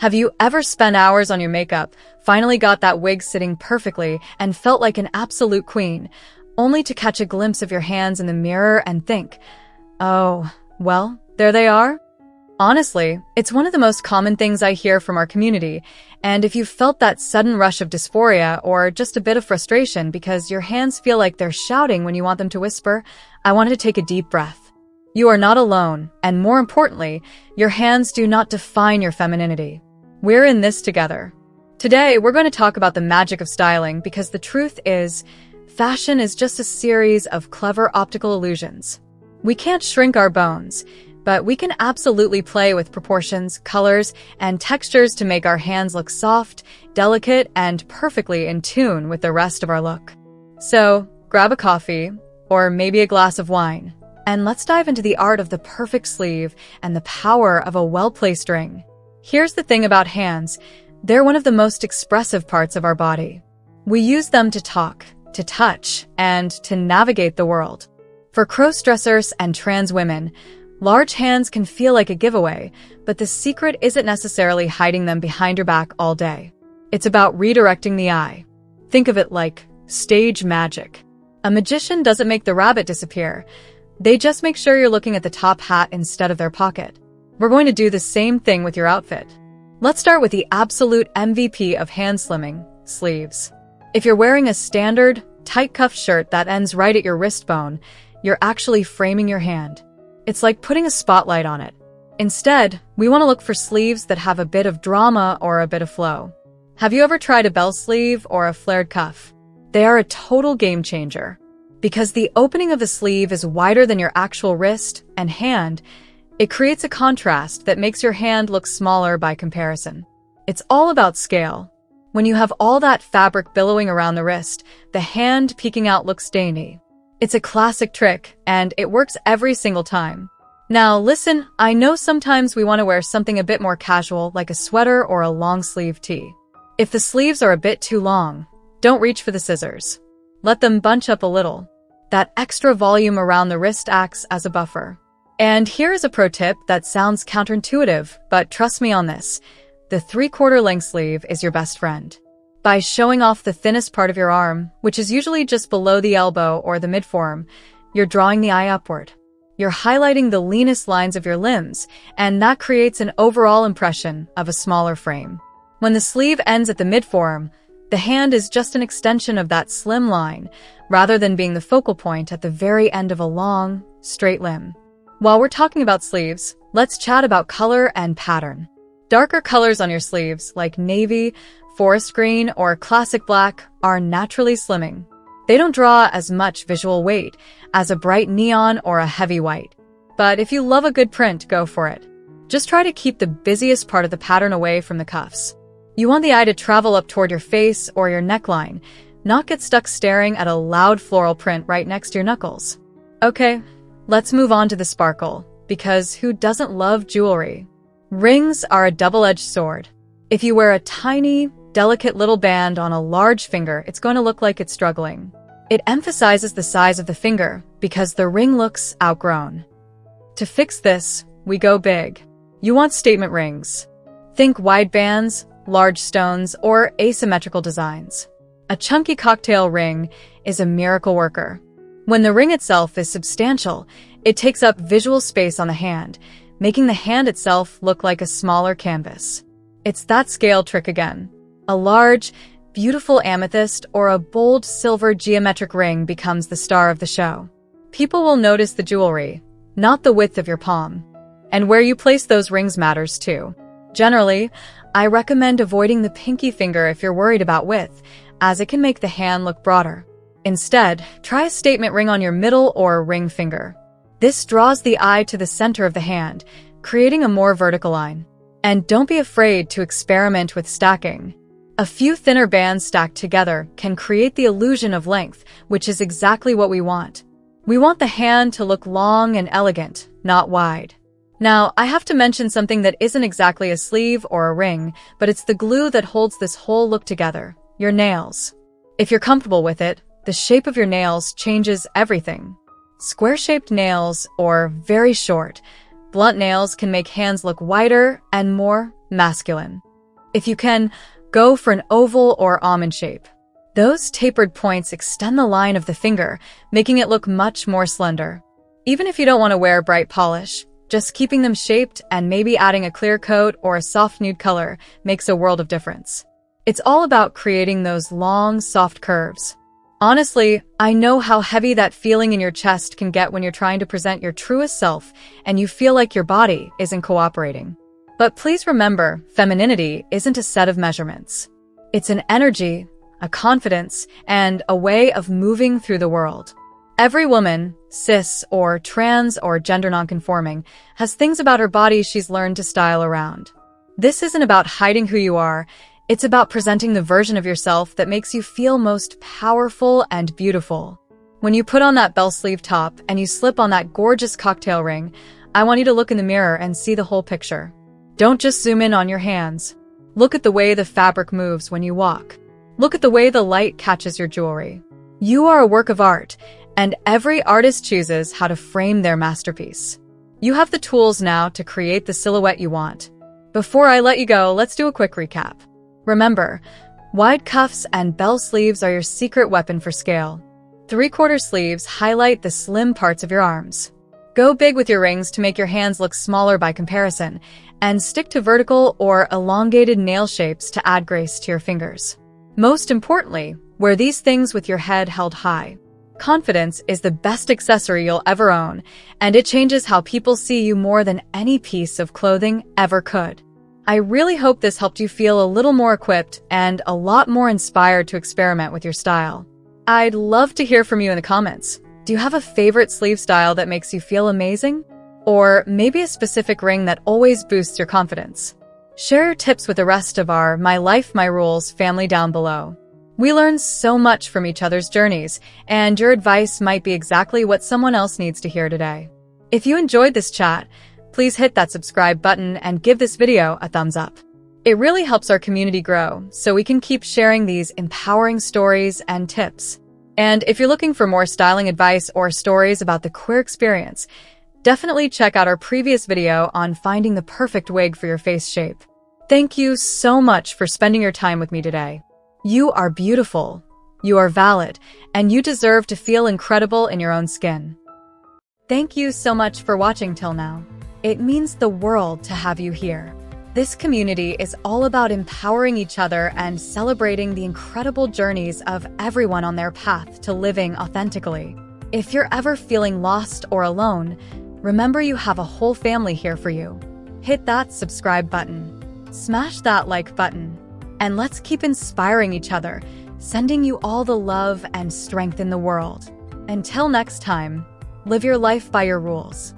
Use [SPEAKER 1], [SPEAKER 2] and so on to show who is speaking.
[SPEAKER 1] Have you ever spent hours on your makeup, finally got that wig sitting perfectly, and felt like an absolute queen, only to catch a glimpse of your hands in the mirror and think, oh, well, there they are? Honestly, it's one of the most common things I hear from our community, and if you've felt that sudden rush of dysphoria or just a bit of frustration because your hands feel like they're shouting when you want them to whisper, I wanted to take a deep breath. You are not alone, and more importantly, your hands do not define your femininity. We're in this together. Today, we're going to talk about the magic of styling because the truth is, fashion is just a series of clever optical illusions. We can't shrink our bones, but we can absolutely play with proportions, colors, and textures to make our hands look soft, delicate, and perfectly in tune with the rest of our look. So, grab a coffee, or maybe a glass of wine, and let's dive into the art of the perfect sleeve and the power of a well-placed ring. Here's the thing about hands. They're one of the most expressive parts of our body. We use them to talk, to touch, and to navigate the world. For crossdressers and trans women, large hands can feel like a giveaway, but the secret isn't necessarily hiding them behind your back all day. It's about redirecting the eye. Think of it like stage magic. A magician doesn't make the rabbit disappear. They just make sure you're looking at the top hat instead of their pocket. We're going to do the same thing with your outfit. Let's start with the absolute MVP of hand slimming, sleeves. If you're wearing a standard, tight-cuffed shirt that ends right at your wrist bone, you're actually framing your hand. It's like putting a spotlight on it. Instead, we want to look for sleeves that have a bit of drama or a bit of flow. Have you ever tried a bell sleeve or a flared cuff? They are a total game changer. Because the opening of the sleeve is wider than your actual wrist and hand, it creates a contrast that makes your hand look smaller by comparison. It's all about scale. When you have all that fabric billowing around the wrist, the hand peeking out looks dainty. It's a classic trick, and it works every single time. Now listen, I know sometimes we want to wear something a bit more casual, like a sweater or a long-sleeve tee. If the sleeves are a bit too long, don't reach for the scissors. Let them bunch up a little. That extra volume around the wrist acts as a buffer. And here is a pro tip that sounds counterintuitive, but trust me on this. The 3/4 length sleeve is your best friend. By showing off the thinnest part of your arm, which is usually just below the elbow or the midforearm, you're drawing the eye upward. You're highlighting the leanest lines of your limbs, and that creates an overall impression of a smaller frame. When the sleeve ends at the midforearm, the hand is just an extension of that slim line, rather than being the focal point at the very end of a long, straight limb. While we're talking about sleeves, let's chat about color and pattern. Darker colors on your sleeves, like navy, forest green, or classic black, are naturally slimming. They don't draw as much visual weight as a bright neon or a heavy white. But if you love a good print, go for it. Just try to keep the busiest part of the pattern away from the cuffs. You want the eye to travel up toward your face or your neckline, not get stuck staring at a loud floral print right next to your knuckles. Okay, let's move on to the sparkle, because who doesn't love jewelry? Rings are a double-edged sword. If you wear a tiny, delicate little band on a large finger, it's going to look like it's struggling. It emphasizes the size of the finger because the ring looks outgrown. To fix this, we go big. You want statement rings. Think wide bands, large stones, or asymmetrical designs. A chunky cocktail ring is a miracle worker. When the ring itself is substantial, it takes up visual space on the hand, making the hand itself look like a smaller canvas. It's that scale trick again. A large, beautiful amethyst or a bold silver geometric ring becomes the star of the show. People will notice the jewelry, not the width of your palm. And where you place those rings matters too. Generally, I recommend avoiding the pinky finger if you're worried about width, as it can make the hand look broader. Instead, try a statement ring on your middle or ring finger. This draws the eye to the center of the hand, creating a more vertical line. And don't be afraid to experiment with stacking. A few thinner bands stacked together can create the illusion of length, which is exactly what we want. We want the hand to look long and elegant, not wide. Now, I have to mention something that isn't exactly a sleeve or a ring, but it's the glue that holds this whole look together, your nails. If you're comfortable with it, the shape of your nails changes everything. Square-shaped nails or very short, blunt nails can make hands look wider and more masculine. If you can, go for an oval or almond shape. Those tapered points extend the line of the finger, making it look much more slender. Even if you don't want to wear bright polish, just keeping them shaped and maybe adding a clear coat or a soft nude color makes a world of difference. It's all about creating those long, soft curves. Honestly, I know how heavy that feeling in your chest can get when you're trying to present your truest self and you feel like your body isn't cooperating. But please remember, femininity isn't a set of measurements. It's an energy, a confidence, and a way of moving through the world. Every woman, cis or trans or gender nonconforming, has things about her body she's learned to style around. This isn't about hiding who you are, it's about presenting the version of yourself that makes you feel most powerful and beautiful. When you put on that bell sleeve top and you slip on that gorgeous cocktail ring, I want you to look in the mirror and see the whole picture. Don't just zoom in on your hands. Look at the way the fabric moves when you walk. Look at the way the light catches your jewelry. You are a work of art, and every artist chooses how to frame their masterpiece. You have the tools now to create the silhouette you want. Before I let you go, let's do a quick recap. Remember, wide cuffs and bell sleeves are your secret weapon for scale. 3/4 sleeves highlight the slim parts of your arms. Go big with your rings to make your hands look smaller by comparison, and stick to vertical or elongated nail shapes to add grace to your fingers. Most importantly, wear these things with your head held high. Confidence is the best accessory you'll ever own, and it changes how people see you more than any piece of clothing ever could. I really hope this helped you feel a little more equipped and a lot more inspired to experiment with your style. I'd love to hear from you in the comments. Do you have a favorite sleeve style that makes you feel amazing? Or maybe a specific ring that always boosts your confidence? Share your tips with the rest of our My Life, My Rules family down below. We learn so much from each other's journeys, and your advice might be exactly what someone else needs to hear today. If you enjoyed this chat, please hit that subscribe button and give this video a thumbs up. It really helps our community grow, so we can keep sharing these empowering stories and tips. And if you're looking for more styling advice or stories about the queer experience, definitely check out our previous video on finding the perfect wig for your face shape. Thank you so much for spending your time with me today. You are beautiful, you are valid, and you deserve to feel incredible in your own skin. Thank you so much for watching till now. It means the world to have you here. This community is all about empowering each other and celebrating the incredible journeys of everyone on their path to living authentically. If you're ever feeling lost or alone, remember you have a whole family here for you. Hit that subscribe button, smash that like button, and let's keep inspiring each other, sending you all the love and strength in the world. Until next time, live your life by your rules.